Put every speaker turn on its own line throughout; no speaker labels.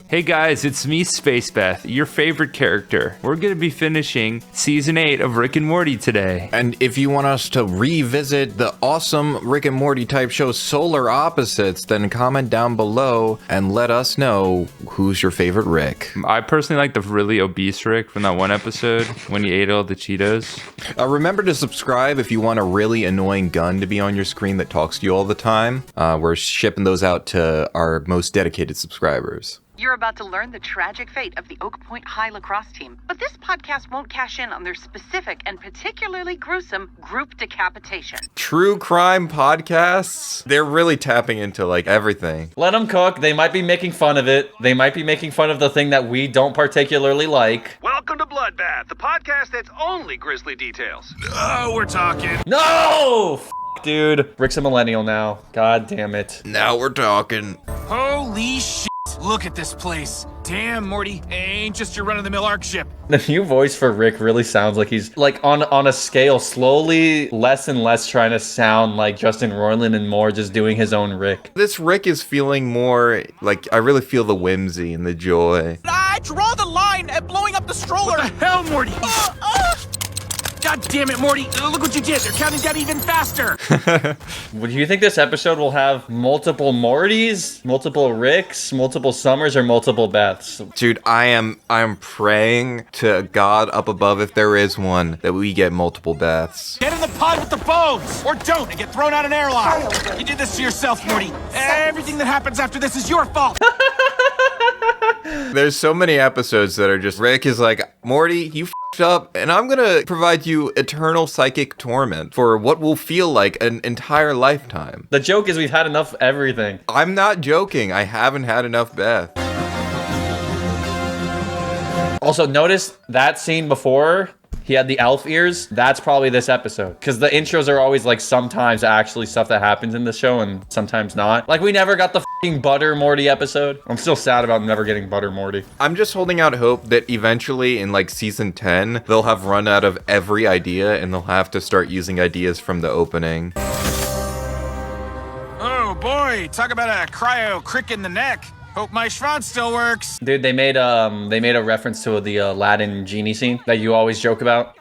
Hey guys, it's me, Space Beth, your favorite character. We're gonna be finishing Season 8 of Rick and Morty today.
And if you want us to revisit the awesome Rick and Morty type show Solar Opposites, then comment down below and let us know who's your favorite Rick.
I personally like the really obese Rick from that one episode when he ate all the Cheetos.
Remember to subscribe if you want a really annoying gun to be on your screen that talks to you all the time. We're shipping those out to our most dedicated subscribers.
You're about to learn the tragic fate of the Oak Point High lacrosse team, but this podcast won't cash in on their specific and particularly gruesome group decapitation.
True crime podcasts, they're really tapping into like everything.
Let them cook. They might be making fun of it. They might be making fun of the thing that we don't particularly like.
Welcome to Bloodbath, the podcast that's only grisly details. Oh, we're talking.
No! Dude. Rick's a millennial now. God damn it.
Now we're talking.
Holy shit. Look at this place. Damn, Morty, ain't just your run-of-the-mill ARC ship.
The new voice for Rick really sounds like he's like on a scale, slowly less and less trying to sound like Justin Roiland and more just doing his own Rick.
This Rick is feeling more like, I really feel the whimsy and the joy.
I draw the line at blowing up the stroller. What the hell, Morty? God damn it, Morty. Look what you did. They're counting down even faster.
Do you think this episode will have multiple Mortys, multiple Ricks, multiple Summers, or multiple Beths?
Dude, I am praying to God up above, if there is one, that we get multiple Beths.
Get in the pod with the bones, or don't and get thrown out an airlock. You did this to yourself, Morty. Everything that happens after this is your fault.
There's so many episodes that are just, Rick is like, Morty, you f***ed up, and I'm gonna provide you eternal psychic torment for what will feel like an entire lifetime.
The joke is we've had enough everything.
I'm not joking. I haven't had enough Beth.
Also, notice that scene before, he had the elf ears. That's probably this episode. Because the intros are always like sometimes actually stuff that happens in the show and sometimes not. Like we never got the f***ing Butter Morty episode. I'm still sad about never getting Butter Morty.
I'm just holding out hope that eventually in like season 10, they'll have run out of every idea and they'll have to start using ideas from the opening.
Oh boy, talk about a cryo crick in the neck. Hope my schwanz still works.
Dude, they made a reference to the Aladdin genie scene that you always joke about.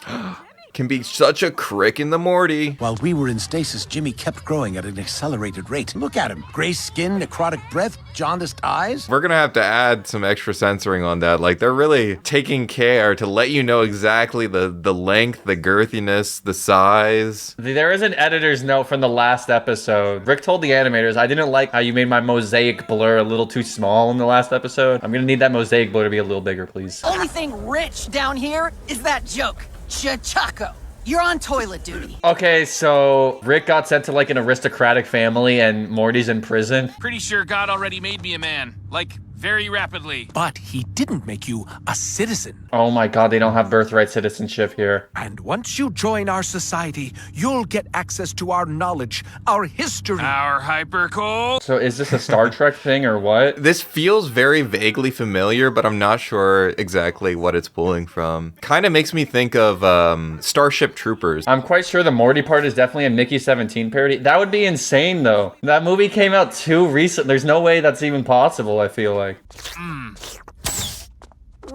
Can be such a crick in the Morty.
While we were in stasis, Jimmy kept growing at an accelerated rate. Look at him. Gray skin, necrotic breath, jaundiced eyes.
We're gonna have to add some extra censoring on that. Like, they're really taking care to let you know exactly the length, the girthiness, the size.
There is an editor's note from the last episode. Rick told the animators, I didn't like how you made my mosaic blur a little too small in the last episode. I'm gonna need that mosaic blur to be a little bigger, please.
Only thing rich down here is that joke. Chachaco, you're on toilet duty.
Okay, so Rick got sent to like an aristocratic family and Morty's in prison.
Pretty sure God already made me a man. Like, very rapidly.
But he didn't make you a citizen.
Oh my god, they don't have birthright citizenship here.
And once you join our society, you'll get access to our knowledge, our history.
Our hypercool.
So is this a Star Trek thing or what?
This feels very vaguely familiar, but I'm not sure exactly what it's pulling from. Kind of makes me think of Starship Troopers.
I'm quite sure the Morty part is definitely a Mickey 17 parody. That would be insane though. That movie came out too recent. There's no way that's even possible, I feel like.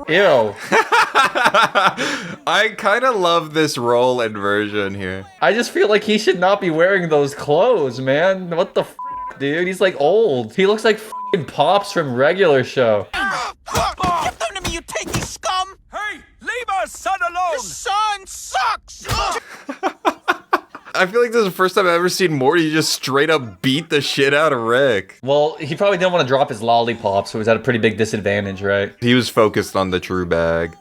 Ew.
I kind of love this Roiland version here.
I just feel like he should not be wearing those clothes, man. What the f, dude? He's like old. He looks like f***ing Pops from Regular Show.
Give them to me, you tasty scum! Hey, leave our son alone! The son sucks!
I feel like this is the first time I've ever seen Morty just straight up beat the shit out of Rick.
Well, he probably didn't want to drop his lollipop, so he was at a pretty big disadvantage, right?
He was focused on the true bag.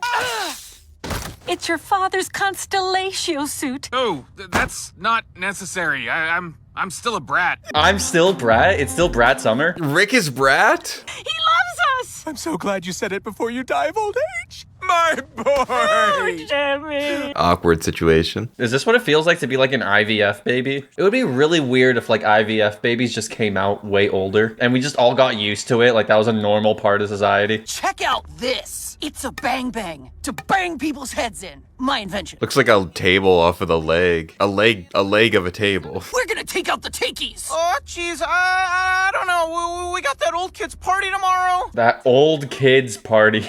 It's your father's constellatio suit.
Oh, that's not necessary. I'm still a brat.
I'm still Brat? It's still Brat Summer?
Rick is Brat?
He loves us!
I'm so glad you said it before you die of old age.
My My boy!
Awkward situation.
Is this what it feels like to be like an IVF baby? It would be really weird if like IVF babies just came out way older and we just all got used to it. Like that was a normal part of society.
Check out this. It's a bang bang to bang people's heads in. My invention.
Looks like a table off of the leg. A leg of a table.
We're gonna take out the takies.
Oh, jeez, I don't know. We got that old kid's party tomorrow.
That old kids party.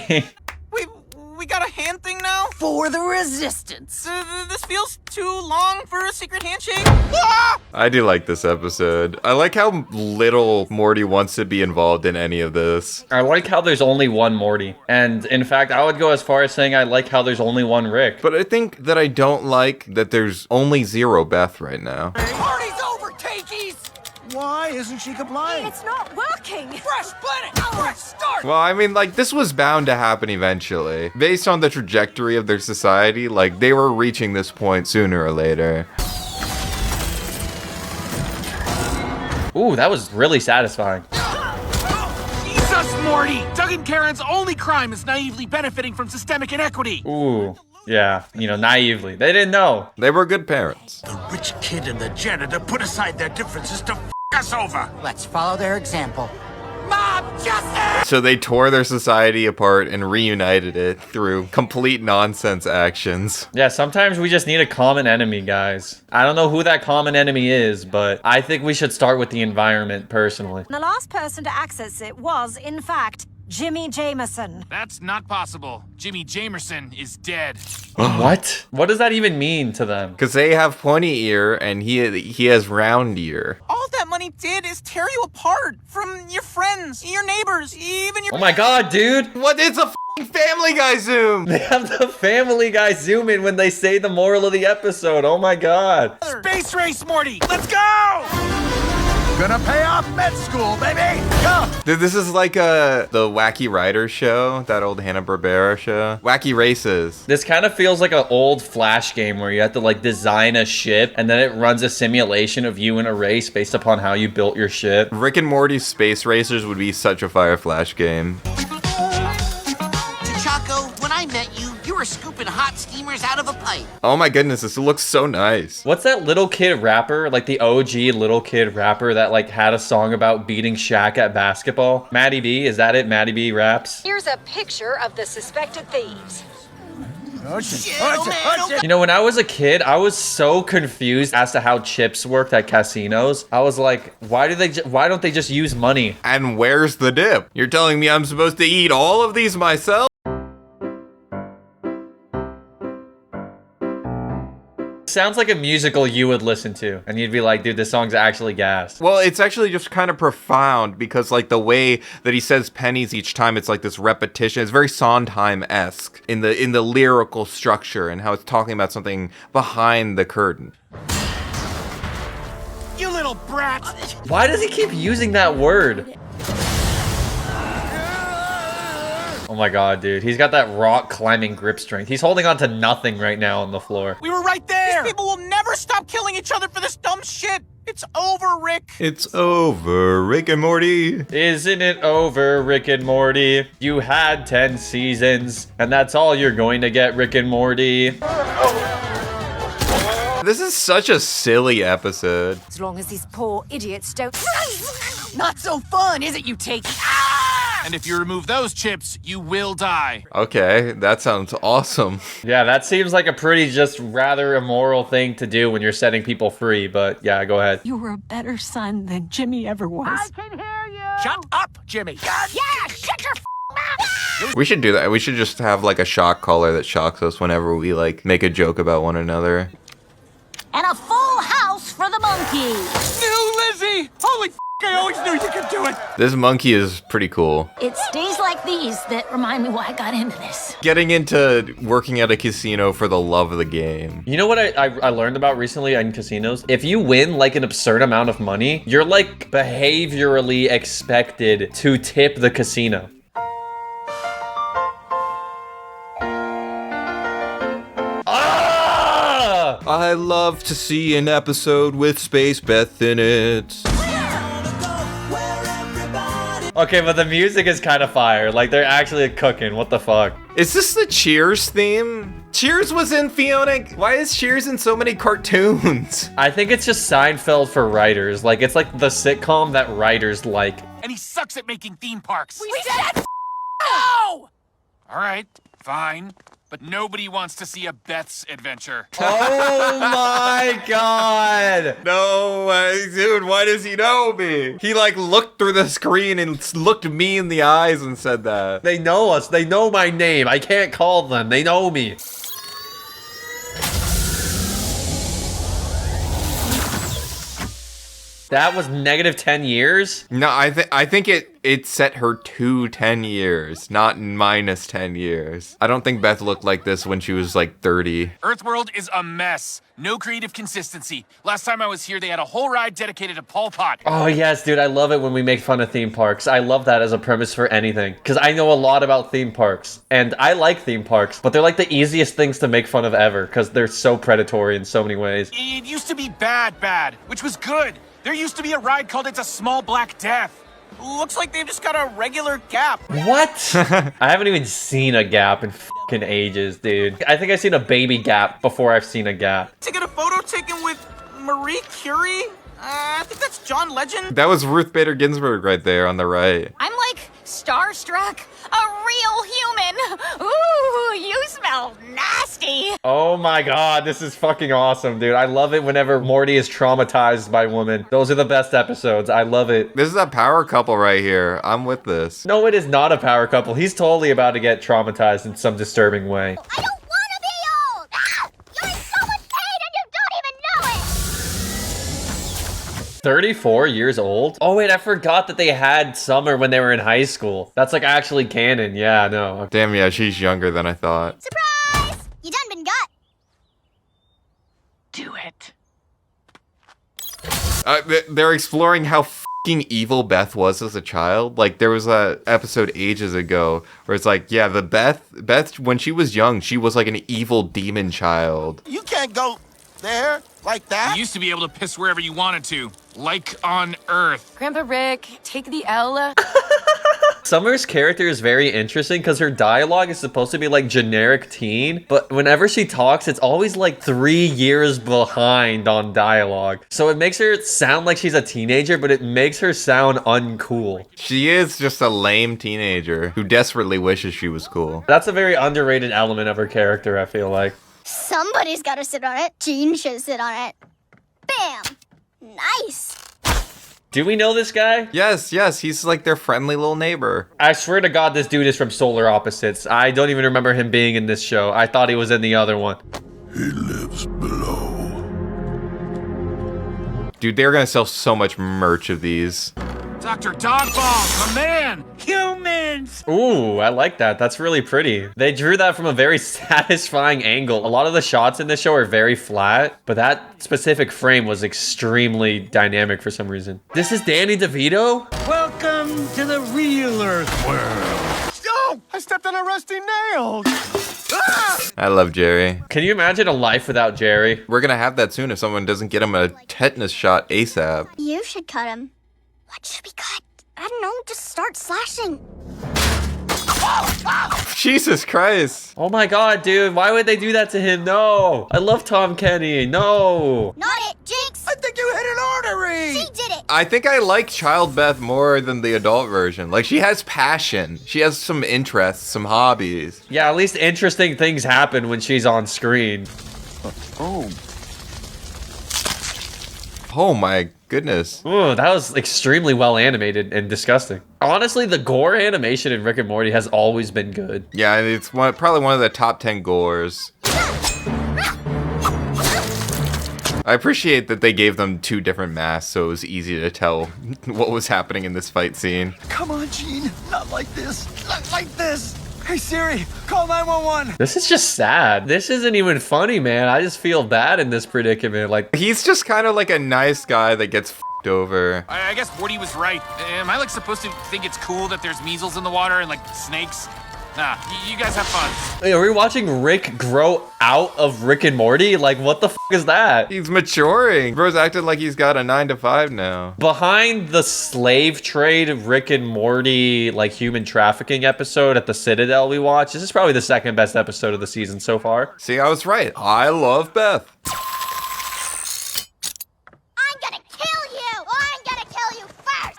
We got a hand thing now?
For the resistance.
This feels too long for a secret handshake. Ah!
I do like this episode. I like how little Morty wants to be involved in any of this.
I like how there's only one Morty. And in fact, I would go as far as saying I like how there's only one Rick.
But I think that I don't like that there's only 0 Beth right now.
Party's over, takies.
Why isn't she complying?
It's not working. Fresh planet. Fresh start.
Well, I mean, like, this was bound to happen eventually. Based on the trajectory of their society, like, they were reaching this point sooner or later.
Ooh, that was really satisfying.
Jesus, Morty! Doug and Karen's only crime is naively benefiting from systemic inequity.
Ooh, yeah, you know, naively. They didn't know.
They were good parents.
The rich kid and the janitor put aside their differences to f us over.
Let's follow their example. Mob justice!
So they tore their society apart and reunited it through complete nonsense actions.
Yeah, sometimes we just need a common enemy, guys. I don't know who that common enemy is, but I think we should start with the environment, personally.
The last person to access it was, in fact, Jimmy Jameson.
That's not possible. Jimmy Jamerson is dead.
What? What does that even mean to them?
Because they have pointy ear and he has round ear.
All that money did is tear you apart from your friends, your neighbors, even your...
Oh my god, dude!
What? It's a f***ing Family Guy zoom!
They have the Family Guy zoom in when they say the moral of the episode. Oh my god.
Space race, Morty! Let's go!
Gonna pay off med school, baby! Go!
Dude, this is like the Wacky Riders show, that old Hanna-Barbera show. Wacky Races.
This kind of feels like an old Flash game where you have to like design a ship and then it runs a simulation of you in a race based upon how you built your ship.
Rick and Morty's Space Racers would be such a Fire Flash game.
Chaco, when I met you, you were scooping hot steamers out of a pipe.
Oh my goodness, this looks so nice.
What's that little kid rapper, like the OG little kid rapper that like had a song about beating Shaq at basketball? Maddie B, is that it? Maddie B raps?
Here's a picture of the suspected thieves.
You know, when I was a kid, I was so confused as to how chips worked at casinos. I was like, why don't they just use money?
And where's the dip? You're telling me I'm supposed to eat all of these myself?
Sounds like a musical you would listen to, and you'd be like, dude, this song's actually gas.
Well, it's actually just kind of profound because like the way that he says pennies each time, it's like this repetition. It's very Sondheim-esque in the lyrical structure and how it's talking about something behind the curtain.
You little brat!
Why does he keep using that word? Oh my god, dude. He's got that rock climbing grip strength. He's holding on to nothing right now on the floor.
We were right there! These people will never stop killing each other for this dumb shit! It's over, Rick!
It's over, Rick and Morty.
Isn't it over, Rick and Morty? You had 10 seasons, and that's all you're going to get, Rick and Morty.
This is such a silly episode.
As long as these poor idiots don't...
Not so fun, is it, you take?
And if you remove those chips, you will die.
Okay, that sounds awesome.
Yeah, that seems like a pretty just rather immoral thing to do when you're setting people free, but yeah, go ahead.
You were a better son than Jimmy ever was.
I can hear you!
Shut up, Jimmy!
God, yeah, shut your mouth!
We should do that. We should just have like a shock collar that shocks us whenever we like make a joke about one another.
And a full house for the monkey.
New Lizzie! Holy f***, I always knew you could do it!
This monkey is pretty cool.
It's days like these that remind me why I got into this.
Getting into working at a casino for the love of the game.
You know what I learned about recently in casinos? If you win like an absurd amount of money, you're like behaviorally expected to tip the casino.
I love to see an episode with Space Beth in it.
Okay, but the music is kind of fire. Like, they're actually cooking. What the fuck?
Is this the Cheers theme? Cheers was in Fiona. Why is Cheers in so many cartoons?
I think it's just Seinfeld for writers. Like, it's like the sitcom that writers like.
And he sucks at making theme parks.
We said
no! All right, fine. But nobody wants to see a Beth's adventure.
Oh my god!
No, dude, why does he know me? He like looked through the screen and looked me in the eyes and said that.
They know us. They know my name. I can't call them. They know me. That was negative 10 years?
No, I think it set her to 10 years, not minus 10 years. I don't think Beth looked like this when she was like 30.
Earthworld is a mess. No creative consistency. Last time I was here, they had a whole ride dedicated to Pol Pot.
Oh yes, dude, I love it when we make fun of theme parks. I love that as a premise for anything. Because I know a lot about theme parks. And I like theme parks, but they're like the easiest things to make fun of ever. Because they're so predatory in so many ways.
It used to be bad, which was good. There used to be a ride called It's a Small Black Death. Looks like they've just got a regular gap.
What? I haven't even seen a gap in fucking ages, dude. I think I've seen a baby gap before I've seen a gap.
To get a photo taken with Marie Curie? I think that's John Legend.
That was Ruth Bader Ginsburg right there on the right.
I'm like starstruck. A real human. Ooh, you smell nasty.
Oh my god, this is fucking awesome, dude. I love it whenever Morty is traumatized by women. Those are the best episodes. I love it.
This is a power couple right here. I'm with this.
No, it is not a power couple. He's totally about to get traumatized in some disturbing way.
I don't want to be old. Ah, you're in so much pain and you don't even know it.
34 years old? Oh wait, I forgot that they had Summer when they were in high school. That's like actually canon. Yeah, no.
Damn, yeah, she's younger than I thought.
Surprise! You done been got.
Do it.
They're exploring how fucking evil Beth was as a child. Like, there was a episode ages ago where it's like, yeah, the Beth, when she was young, she was like an evil demon child.
You can't go there like that.
You used to be able to piss wherever you wanted to, like on Earth.
Grandpa Rick, take the L.
Summer's character is very interesting because her dialogue is supposed to be like generic teen, but whenever she talks, it's always like 3 years behind on dialogue. So it makes her sound like she's a teenager, but it makes her sound uncool.
She is just a lame teenager who desperately wishes she was cool.
That's a very underrated element of her character, I feel like.
Somebody's got to sit on it. Jean should sit on it. Bam! Nice.
Do we know this guy?
Yes, he's like their friendly little neighbor.
I swear to God, this dude is from Solar Opposites. I don't even remember him being in this show. I thought he was in the other one.
He lives below.
Dude, they're gonna sell so much merch of these.
Dr. Dogballs, my man! Humans!
Ooh, I like that. That's really pretty. They drew that from a very satisfying angle. A lot of the shots in this show are very flat, but that specific frame was extremely dynamic for some reason. This is Danny DeVito?
Welcome to the real Earth world. Oh, I stepped on a rusty nail.
I love Jerry.
Can you imagine a life without Jerry?
We're gonna have that soon if someone doesn't get him a tetanus shot ASAP.
You should cut him. What should we cut? I don't know, just start slashing.
Jesus Christ.
Oh my god, dude. Why would they do that to him? No. I love Tom Kenny. No.
Not it, Jinx!
I think you hit an artery.
She did it!
I think I like Child Beth more than the adult version. Like, she has passion. She has some interests, some hobbies.
Yeah, at least interesting things happen when she's on screen.
Oh my goodness.
Ooh, that was extremely well animated and disgusting. Honestly, the gore animation in Rick and Morty has always been good.
Yeah, it's probably one of the top 10 gores. I appreciate that they gave them 2 different masks so it was easy to tell what was happening in this fight scene.
Come on, Gene. Not like this. Not like this. Hey, Siri, call 911.
This is just sad. This isn't even funny, man. I just feel bad in this predicament. Like,
he's just kind of like a nice guy that gets f***ed over.
I guess Morty was right. Am I like supposed to think it's cool that there's measles in the water and like snakes? You guys have fun.
Wait, are we watching Rick grow out of Rick and Morty? Like, what the f is that?
He's maturing. Bro's acting like he's got a 9 to 5 now.
Behind the slave trade Rick and Morty, like, human trafficking episode at the Citadel we watched, this is probably the second best episode of the season so far.
See, I was right. I love Beth.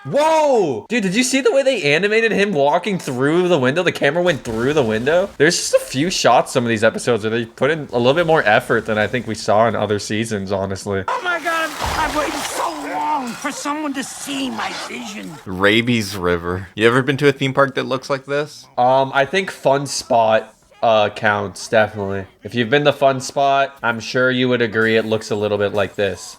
Whoa! Dude, did you see the way they animated him walking through the window? The camera went through the window. There's just a few shots some of these episodes where they put in a little bit more effort than I think we saw in other seasons, honestly.
Oh my god, I've waited so long for someone to see my vision.
Rabies River. You ever been to a theme park that looks like this?
I think Fun Spot counts, definitely. If you've been to Fun Spot, I'm sure you would agree it looks a little bit like this.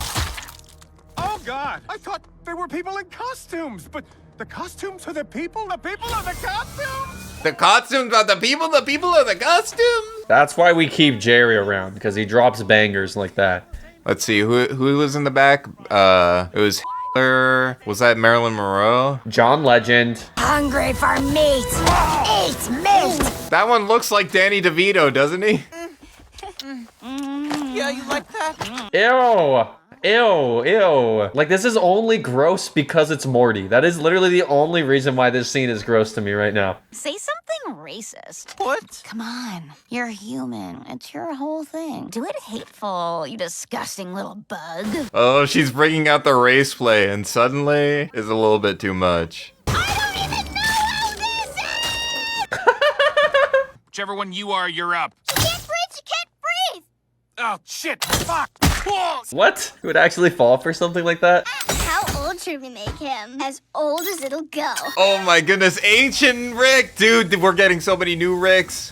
Oh god, I thought there were people in costumes, but the costumes are the people are the costumes?
The costumes are the people are the costumes?
That's why we keep Jerry around, because he drops bangers like that.
Let's see, who was in the back? It was Hitler. Was that Marilyn Monroe?
John Legend.
Hungry for meat. Eat meat.
That one looks like Danny DeVito, doesn't he?
Yeah, you like that?
Ew. Ew, ew. Like, this is only gross because it's Morty. That is literally the only reason why this scene is gross to me right now.
Say something racist.
What?
Come on. You're human. It's your whole thing. Do it hateful, you disgusting little bug.
Oh, she's bringing out the race play, and suddenly is a little bit too much.
I don't even know how this is!
Whichever one you are, you're up.
You can't breathe, you can't breathe!
Oh, shit. Fuck. Whoa.
What? Who would actually fall for something like that?
How old should we make him? As old as it'll go.
Oh my goodness, ancient Rick! Dude, we're getting so many new Ricks.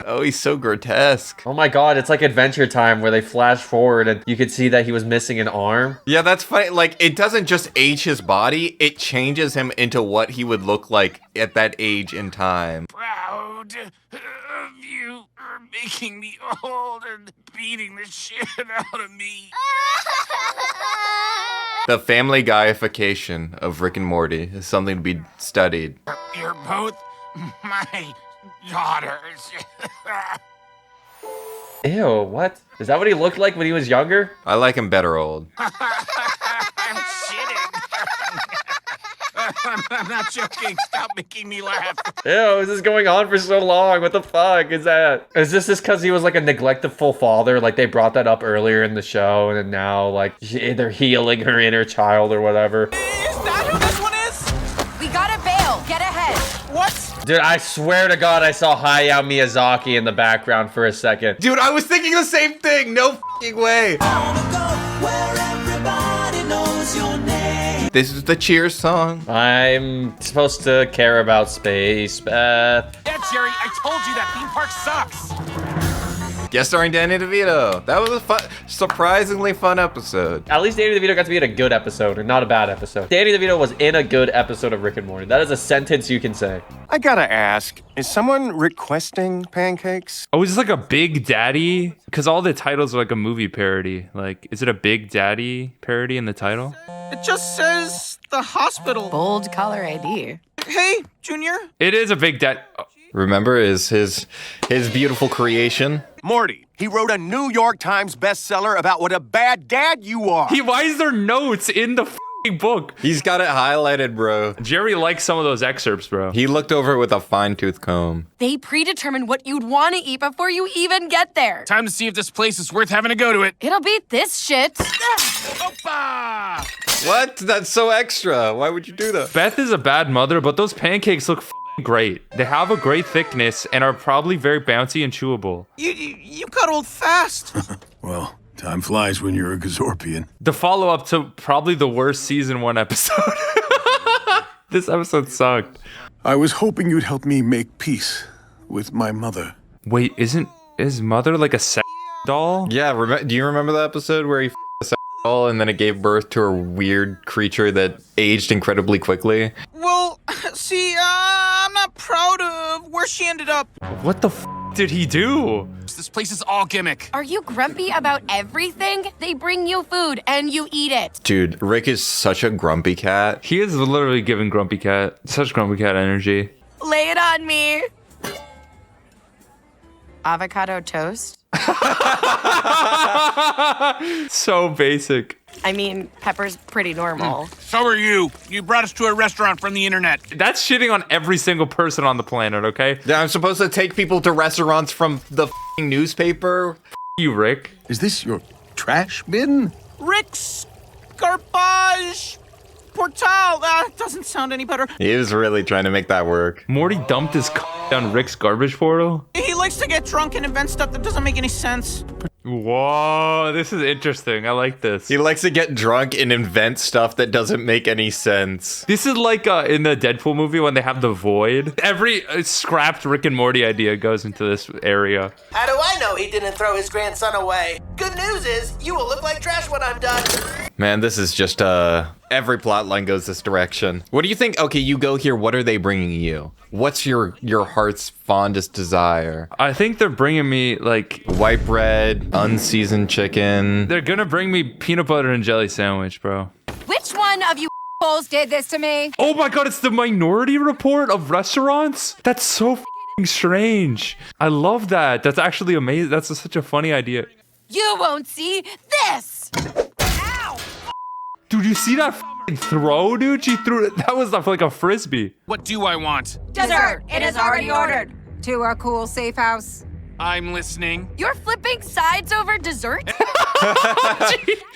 Oh, he's so grotesque.
Oh my god, it's like Adventure Time where they flash forward and you could see that he was missing an arm.
Yeah, that's funny. Like, it doesn't just age his body, it changes him into what he would look like at that age in time.
Proud of you for making me old and beating the shit out of me.
The family guyification of Rick and Morty is something to be studied.
You're both my daughters.
Ew, what? Is that what he looked like when he was younger?
I like him better old.
I'm shitting. I'm not joking. Stop making me laugh.
Ew, is this going on for so long? What the fuck is that? Is this just because he was like a neglectful father? Like they brought that up earlier in the show and then now like they're healing her inner child or whatever.
Is that who this one is?
We gotta bail. Get ahead.
What?
Dude, I swear to God I saw Hayao Miyazaki in the background for a second.
Dude, I was thinking the same thing. No f***ing way. This is the Cheers song.
I'm supposed to care about space, Beth.
Yeah, Jerry, I told you that theme park sucks.
Guest starring Danny DeVito. That was a fun, surprisingly fun episode.
At least Danny DeVito got to be in a good episode and not a bad episode. Danny DeVito was in a good episode of Rick and Morty. That is a sentence you can say.
I gotta ask, is someone requesting pancakes?
Oh, is this like a Big Daddy? Because all the titles are like a movie parody. Like, is it a Big Daddy parody in the title?
It just says the hospital.
Bold color ID.
Hey, Junior.
It is a Big Daddy. Oh.
Remember, is his beautiful creation.
Morty, he wrote a New York Times bestseller about what a bad dad you are.
Why is there notes in the f***ing book?
He's got it highlighted, bro.
Jerry likes some of those excerpts, bro.
He looked over it with a fine-tooth comb.
They predetermine what you'd want to eat before you even get there.
Time to see if this place is worth having to go to it.
It'll beat this shit.
Opa!
What? That's so extra. Why would you do that?
Beth is a bad mother, but those pancakes look f***ing great. They have a great thickness and are probably very bouncy and chewable.
You got old fast.
Well, time flies when you're a Gazorpian.
The follow-up to probably the worst season 1 episode. This episode sucked.
I was hoping you'd help me make peace with my mother.
Wait, isn't his mother like a sex doll?
Yeah, do you remember the episode where he a sex doll and then it gave birth to a weird creature that aged incredibly quickly?
Well, see, I'm not proud of where she ended up.
What the f did he do?
This place is all gimmick.
Are you grumpy about everything? They bring you food and you eat it.
Dude, Rick is such a grumpy cat.
He is literally giving Grumpy Cat such Grumpy Cat energy.
Lay it on me. Avocado toast?
So basic.
I mean, pepper's pretty normal.
So are you. You brought us to a restaurant from the internet.
That's shitting on every single person on the planet, okay?
Yeah, I'm supposed to take people to restaurants from the f***ing newspaper?
F you, Rick.
Is this your trash bin?
Rick's garbage portal. Doesn't sound any better.
He was really trying to make that work.
Morty dumped his down Rick's garbage portal?
He likes to get drunk and invent stuff that doesn't make any sense.
Whoa, this is interesting. I like this.
He likes to get drunk and invent stuff that doesn't make any sense.
This is like in the Deadpool movie when they have the void. Every scrapped Rick and Morty idea goes into this area.
How do I know he didn't throw his grandson away? Good news is, you will look like trash when I'm done.
Man, this is just, every plot line goes this direction. What do you think? Okay, you go here. What are they bringing you? What's your heart's fondest desire?
I think they're bringing me, like...
White bread, unseasoned chicken.
They're gonna bring me peanut butter and jelly sandwich, bro.
Which one of you fools did this to me?
Oh my god, it's the Minority Report of restaurants? That's so f***ing strange. I love that. That's actually amazing. That's such a funny idea.
You won't see this! Ow!
Dude, you see that f***ing throw, dude? She threw it. That was like a frisbee.
What do I want?
Dessert! It is already ordered. To a cool safe house.
I'm listening.
You're flipping sides over dessert?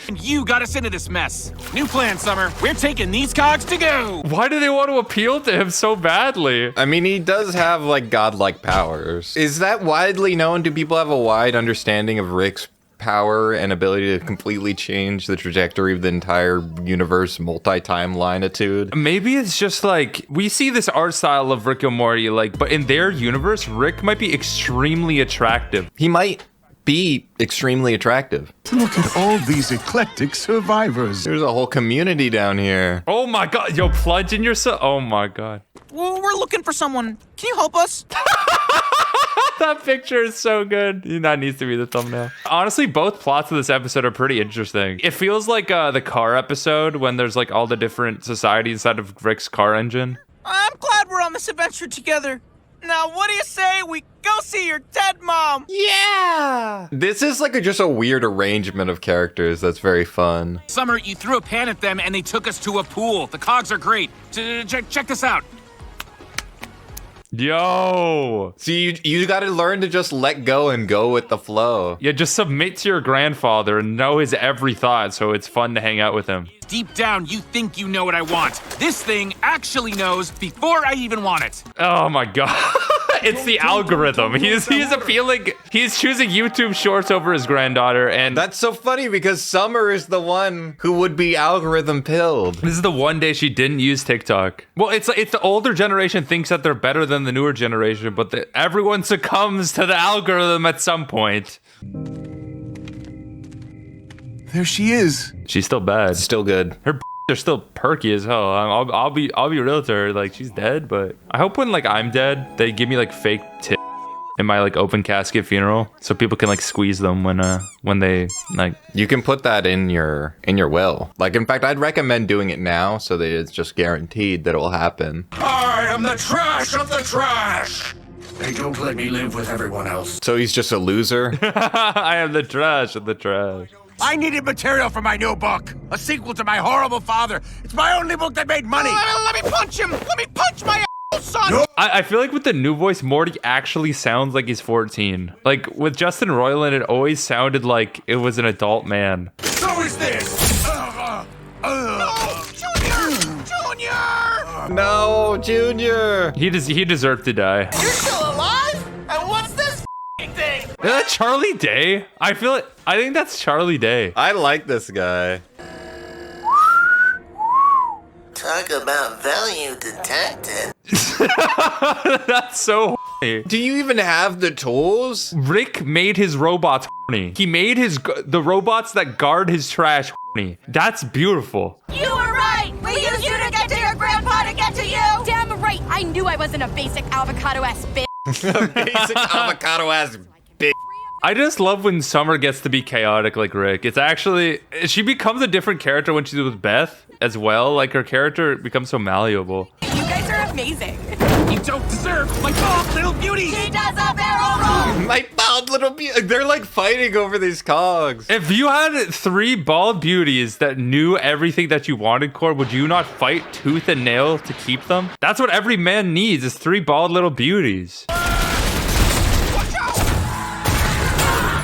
And you got us into this mess. New plan, Summer. We're taking these cogs to go.
Why do they want to appeal to him so badly?
I mean, he does have, like, godlike powers. Is that widely known? Do people have a wide understanding of Rick's power and ability to completely change the trajectory of the entire universe multi-timelinitude?
Maybe it's just like, we see this art style of Rick and Morty, like, but in their universe, Rick might be extremely attractive.
He might be extremely attractive.
Look at all these eclectic survivors.
There's a whole community down here.
Oh my god, yo, plunging yourself. Oh my god.
Well, we're looking for someone. Can you help us?
That picture is so good. That needs to be the thumbnail. Honestly, both plots of this episode are pretty interesting. It feels like the car episode when there's like all the different societies inside of Rick's car engine.
I'm glad we're on this adventure together. Now, what do you say we go see your dead mom?
Yeah! This is like just a weird arrangement of characters that's very fun.
Summer, you threw a pan at them and they took us to a pool. The cogs are great. Check this out.
Yo!
See, you gotta learn to just let go and go with the flow.
Yeah, just submit to your grandfather and know his every thought, so it's fun to hang out with him.
Deep down, you think you know what I want. This thing actually knows before I even want it.
Oh my god. It's the algorithm. He's appealing. He's choosing YouTube Shorts over his granddaughter, and
that's so funny because Summer is the one who would be algorithm pilled.
This is the one day she didn't use TikTok. Well, it's the older generation thinks that they're better than the newer generation, but everyone succumbs to the algorithm at some point.
There she is.
She's still bad.
Still good.
Her are still perky as hell. I'll be real to her. Like, she's dead, but I hope when like I'm dead, they give me like fake tits in my like open casket funeral, so people can like squeeze them when they like.
You can put that in your will. Like, in fact, I'd recommend doing it now so that it's just guaranteed that it will happen.
I am the trash of the trash. They don't let me live with everyone else.
So he's just a loser?
I am the trash of the trash.
I needed material for my new book. A sequel to my horrible father. It's my only book that made money.
Let me punch him. Let me punch my son. No.
I feel like with the new voice, Morty actually sounds like he's 14. Like with Justin Roiland, it always sounded like it was an adult man.
So is this.
No, Junior!
No, Junior!
He deserved to die.
You're still alive? And what's this thing?
Is that Charlie Day? I think that's Charlie Day.
I like this guy.
Talk about value detected.
That's so horny.
Do you even have the tools?
Rick made his robots horny. He made the robots that guard his trash horny. That's beautiful.
You were right! We used you to get to your grandpa to get to you! Damn right! I knew I wasn't a basic avocado-ass bitch.
Basic avocado-ass bitch.
I just love when Summer gets to be chaotic like Rick. It's actually, she becomes a different character when she's with Beth as well. Like, her character becomes so malleable.
You guys are a amazing.
You don't deserve my bald little beauty.
She does a barrel roll.
My bald little beauty. They're like fighting over these cogs.
If you had 3 bald beauties that knew everything that you wanted, Cord, would you not fight tooth and nail to keep them? That's what every man needs, is 3 bald little beauties.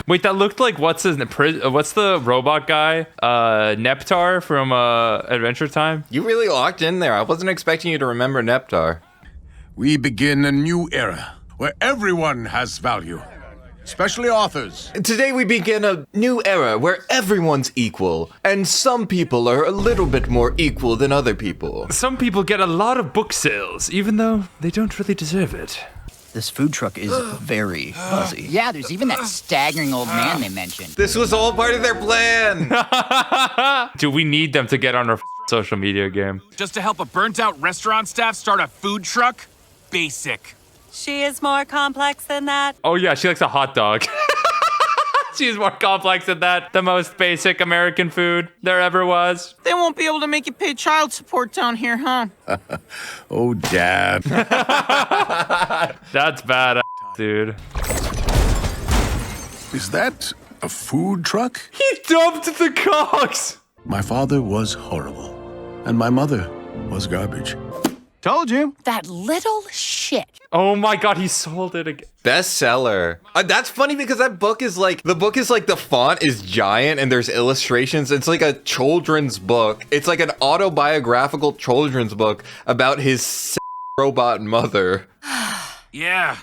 Wait, that looked like what's the robot guy? Neptar from Adventure Time?
You really locked in there. I wasn't expecting you to remember Neptar.
We begin a new era where everyone has value, especially authors.
Today we begin a new era where everyone's equal, and some people are a little bit more equal than other people.
Some people get a lot of book sales, even though they don't really deserve it.
This food truck is very buzzy. Yeah, there's even that staggering old man they mentioned.
This was all part of their plan.
Do we need them to get on our social media game?
Just to help a burnt-out restaurant staff start a food truck? Basic.
She is more complex than that.
Oh yeah, she likes a hot dog. She's more complex than that. The most basic American food there ever was.
They won't be able to make you pay child support down here, huh?
Oh, Dad.
That's bad, dude.
Is that a food truck?
He dumped the cogs.
My father was horrible, and my mother was garbage. Told you.
That little shit.
Oh my god, he sold it again.
Bestseller. That's funny because the book is like the font is giant and there's illustrations. It's like a children's book. It's like an autobiographical children's book about his robot mother.
Yeah.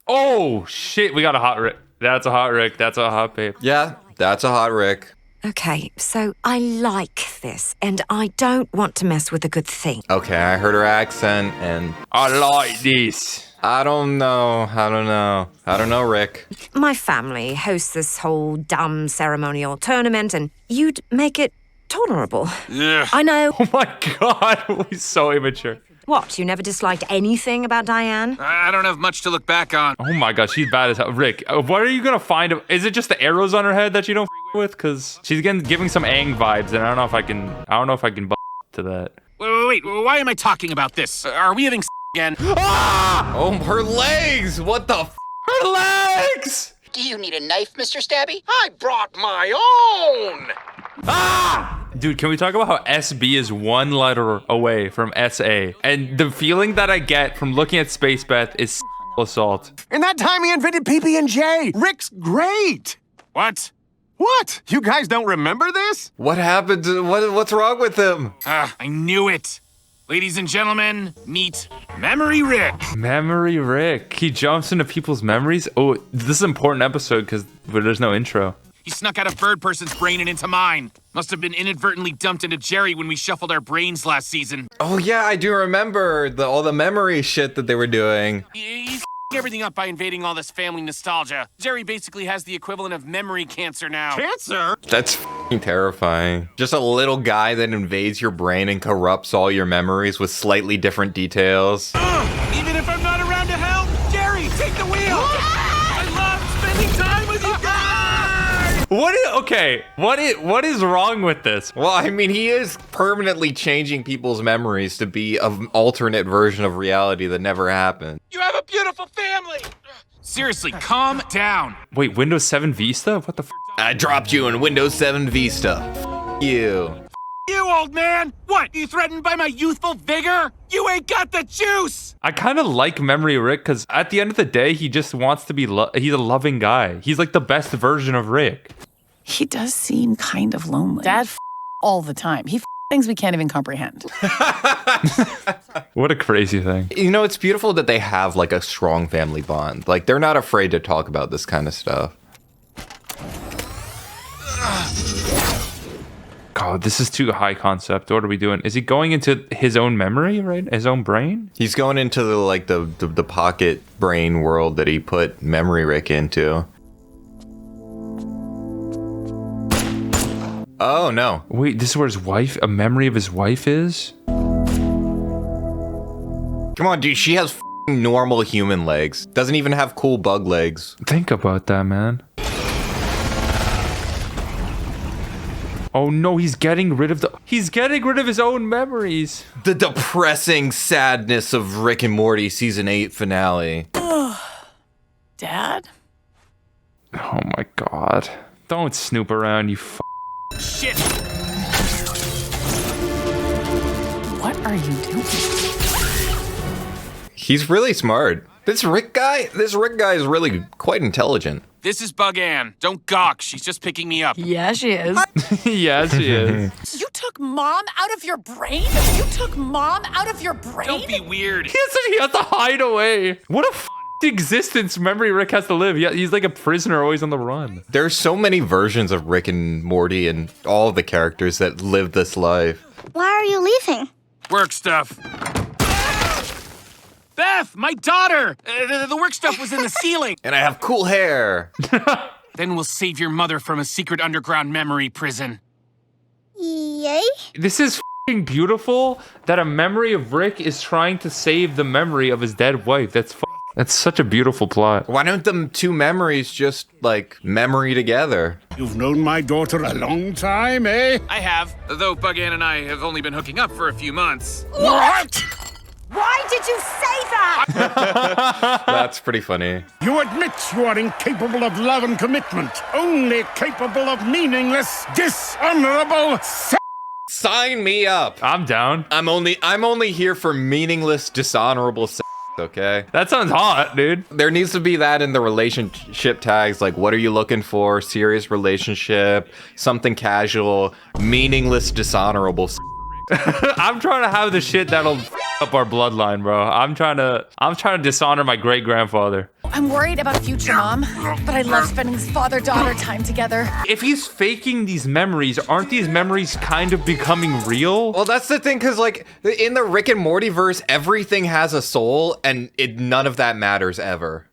Oh shit, we got a hot Rick. That's a hot Rick. That's a hot babe.
Yeah, that's a hot Rick.
Okay, so I like this, and I don't want to mess with a good thing.
Okay, I heard her accent, and
I like this.
I don't know, Rick.
My family hosts this whole dumb ceremonial tournament, and you'd make it tolerable.
Yeah.
I know.
Oh my god, he's so immature.
What, you never disliked anything about Diane?
I don't have much to look back on.
Oh my god, she's bad as hell. Rick, what are you gonna find? Is it just the arrows on her head that you don't with? Because she's giving some Aang vibes, and I don't know if I can to that.
Wait, why am I talking about this? Are we having again?
Ah! Oh, her legs! What the
Her legs!
Do you need a knife, Mr. Stabby?
I brought my own!
Ah! Dude, can we talk about how SB is 1 letter away from SA? And the feeling that I get from looking at Space Beth is assault.
In that time he invented PB&J. Rick's great.
What?
What? You guys don't remember this?
What happened? What's wrong with him?
I knew it. Ladies and gentlemen, meet Memory Rick.
Memory Rick. He jumps into people's memories. Oh, this is an important episode because there's no intro.
He snuck out a bird person's brain and into mine. Must have been inadvertently dumped into Jerry when we shuffled our brains last season.
Oh yeah, I do remember all the memory shit that they were doing.
He's everything up by invading all this family nostalgia. Jerry basically has the equivalent of memory cancer now.
Cancer?
That's f***ing terrifying. Just a little guy that invades your brain and corrupts all your memories with slightly different details.
Even if I'm not around to help, Jerry, take the wheel! I love spending time with you guys!
What is wrong with this?
Well, I mean, he is permanently changing people's memories to be an alternate version of reality that never happened.
You have a beautiful family! Seriously, calm down.
Wait, Windows 7 Vista? What the f?
I dropped you in Windows 7 Vista. F you.
You, old man! What, you threatened by my youthful vigor? You ain't got the juice!
I kind of like Memory Rick because at the end of the day, he just wants to be, he's a loving guy. He's like the best version of Rick.
He does seem kind of lonely. Dad all the time. He things we can't even comprehend.
What a crazy thing.
You know, it's beautiful that they have like a strong family bond. Like they're not afraid to talk about this kind of stuff.
God, this is too high concept. What are we doing? Is he going into his own memory, right? His own brain?
He's going into the pocket brain world that he put Memory Rick into. Oh, no.
Wait, this is where his wife, a memory of his wife is?
Come on, dude. She has f***ing normal human legs. Doesn't even have cool bug legs.
Think about that, man. Oh no, he's getting rid of his own memories.
The depressing sadness of Rick and Morty season 8 finale.
Dad?
Oh my god. Don't snoop around, you
Shit! What are you doing?
He's really smart. This Rick guy is really quite intelligent.
This is Bug Ann. Don't gawk. She's just picking me up.
Yeah, she is.
Yeah, she is.
You took Mom out of your brain? You took Mom out of your brain?
Don't be weird.
He has to hide away. What a existence memory Rick has to live. Yeah, he's like a prisoner always on the run.
There's so many versions of Rick and Morty and all the characters that live this life.
Why are you leaving?
Work stuff. Beth, my daughter! The work stuff was in the ceiling.
And I have cool hair.
Then we'll save your mother from a secret underground memory prison.
Yay?
This is f***ing beautiful that a memory of Rick is trying to save the memory of his dead wife. That's such a beautiful plot.
Why don't the two memories just, like, memory together?
You've known my daughter a long time, eh?
I have, though Bug Ann and I have only been hooking up for a few months.
What?
Why did you say that?
That's pretty funny.
You admit you are incapable of love and commitment, only capable of meaningless, dishonorable sex.
Sign me up.
I'm down.
I'm only here for meaningless, dishonorable sex. Okay,
that sounds hot, dude.
There needs to be that in the relationship tags. Like, what are you looking for? Serious relationship, something casual, meaningless, dishonorable.
I'm trying to have the shit that'll f up our bloodline, bro. I'm trying to dishonor my great grandfather.
I'm worried about future Mom, but I love spending father-daughter time together.
If he's faking these memories, aren't these memories kind of becoming real?
Well, that's the thing, because, like, in the Rick and Morty verse, everything has a soul, and none of that matters ever.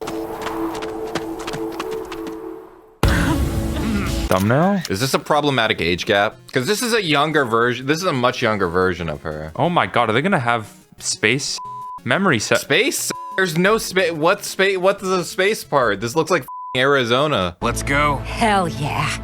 Thumbnail?
Is this a problematic age gap? Because this is a younger version. This is a much younger version of her.
Oh my god, are they gonna have space memory set?
Space? There's no space. What space? What's the space part? This looks like Arizona.
Let's go.
Hell yeah.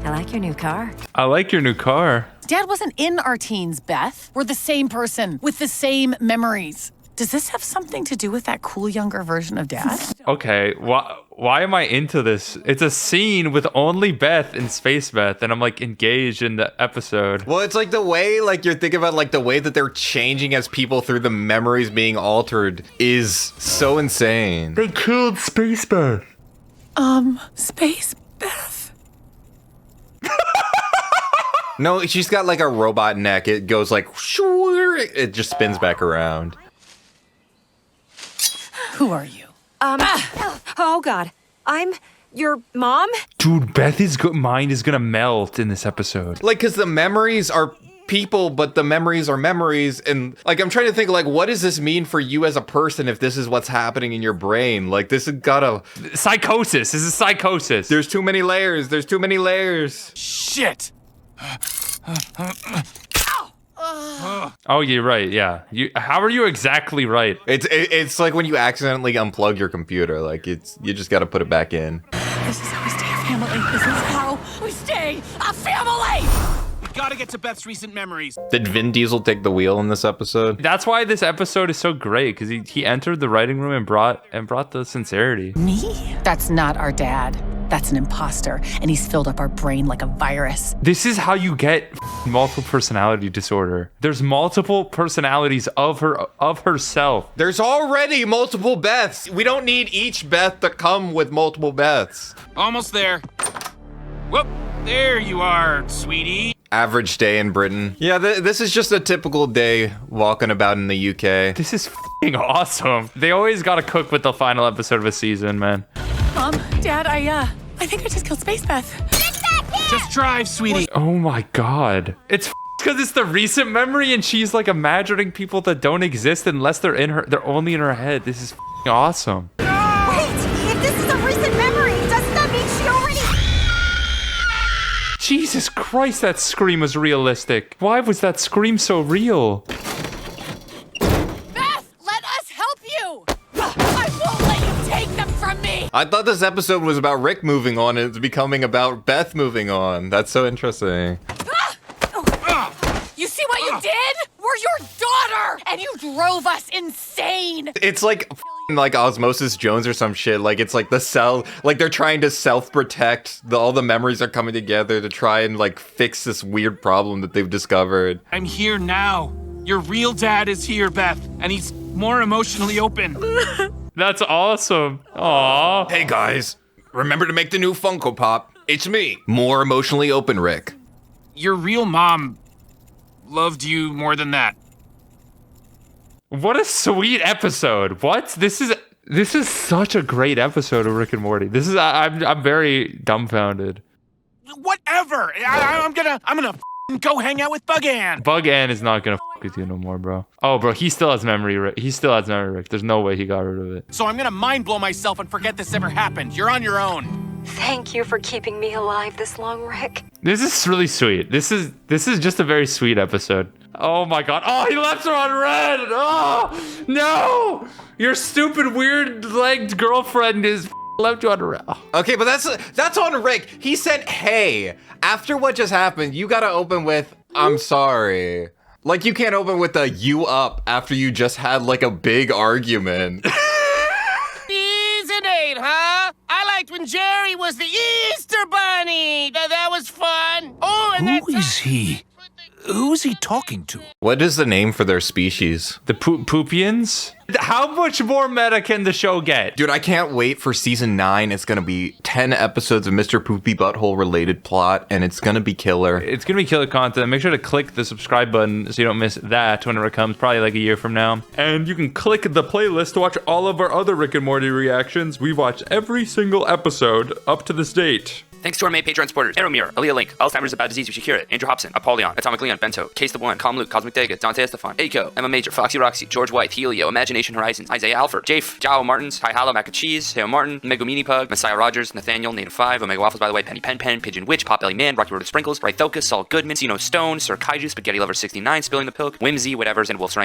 I like your new car.
I like your new car.
Dad wasn't in our teens, Beth. We're the same person with the same memories. Does this have something to do with that cool younger version of Dad?
Okay, why am I into this? It's a scene with only Beth and Space Beth, and I'm like engaged in the episode.
Well, it's like the way, like, you're thinking about, like, the way that they're changing as people through the memories being altered is so insane.
They killed Space Beth.
Space Beth.
No, she's got like a robot neck. It goes like, it just spins back around.
Who are you?
Oh god. I'm your mom?
Dude, Beth's mind is gonna melt in this episode.
Like, because the memories are people, but the memories are memories. And, like, I'm trying to think, like, what does this mean for you as a person if this is what's happening in your brain? Like, this has gotta...
Psychosis. This is psychosis.
There's too many layers. There's too many layers.
Shit!
Oh, you're right. Yeah. How are you exactly right?
It's like when you accidentally unplug your computer. Like, you just got to put it back in.
This is how we stay a family. This is how we stay a family.
We gotta get to Beth's recent memories.
Did Vin Diesel take the wheel in this episode?
That's why this episode is so great, because he entered the writing room and brought the sincerity.
Me? That's not our dad. That's an imposter, and he's filled up our brain like a virus.
This is how you get multiple personality disorder. There's multiple personalities of herself.
There's already multiple Beths. We don't need each Beth to come with multiple Beths.
Almost there. Whoop, there you are, sweetie.
Average day in Britain. Yeah, this is just a typical day walking about in the UK.
This is f***ing awesome. They always gotta cook with the final episode of a season, man.
Mom, Dad, I think I just killed Space Beth.
Just drive, sweetie.
Oh my god. It's because it's the recent memory and she's like imagining people that don't exist unless they're only in her head. This is f***ing awesome.
Wait, if this is a recent memory, doesn't that mean she already...
Jesus Christ, that scream was realistic. Why was that scream so real?
Beth, let us help you. I won't let you take them from me.
I thought this episode was about Rick moving on and it's becoming about Beth moving on. That's so interesting.
were your daughter, and you drove us insane.
It's like like Osmosis Jones or some shit. Like it's like the cell, like they're trying to self-protect. All the memories are coming together to try and like fix this weird problem that they've discovered.
I'm here now. Your real dad is here, Beth, and he's more emotionally open.
That's awesome. Aww.
Hey guys, remember to make the new Funko Pop. It's me, more emotionally open Rick.
Your real mom loved you more than that.
What a sweet episode. What? This is such a great episode of Rick and Morty. I'm very dumbfounded.
Whatever. I'm gonna go hang out with Bug Ann.
Bug Ann is not gonna with you no more, bro. Oh, bro, he still has memory, Rick. There's no way he got rid of it.
So I'm gonna mind blow myself and forget this ever happened. You're on your own.
Thank you for keeping me alive this long, Rick.
This is really sweet. This is just a very sweet episode. Oh my god. Oh, he left her on red. Oh, no. Your stupid weird-legged girlfriend is left you on red. Oh.
Okay, but that's on Rick. He said, hey, after what just happened, you gotta open with, I'm sorry. Like, you can't open with a you up after you just had, like, a big argument.
Season 8, huh? I liked when Jerry was the Easter Bunny. That was fun. Oh, and
Who is he? Who's he talking to?
What is the name for their species?
The Poopians? How much more meta can the show get?
Dude, I can't wait for season 9. It's gonna be 10 episodes of Mr. Poopy Butthole related plot, and it's gonna be killer.
It's gonna be killer content. Make sure to click the subscribe button so you don't miss that whenever it comes, probably like a year from now. And you can click the playlist to watch all of our other Rick and Morty reactions. We watch every single episode up to this date.
Thanks to our main Patreon supporters: Aeromir, Aaliyah Link, Alzheimer's a Bad Disease, You Should Cure It, Andrew Hobson, Apollyon, Atomic Leon, Bento, Case the One, Calm Luke, Cosmic Dega, Dante Estefan, Aiko, Emma Major, Foxy Roxy, George White, Helio, Imagination Horizons, Isaiah Alford, Jafe, Jao Martins, Ty Hallow, Mac and Cheese, Theo Martin, Megumini Pug, Messiah Rogers, Nathaniel, Native 5, Omega Waffles by the way, Penny Pen Pen, Pigeon Witch, Potbelly Man, Rocky Road of Sprinkles, Brythocus, Saul Goodman, Sino Stone, Sir Kaiju, Spaghetti Lover 69, Spilling the Pilk, Whimsy, Whatevers, and Wolf's Rain.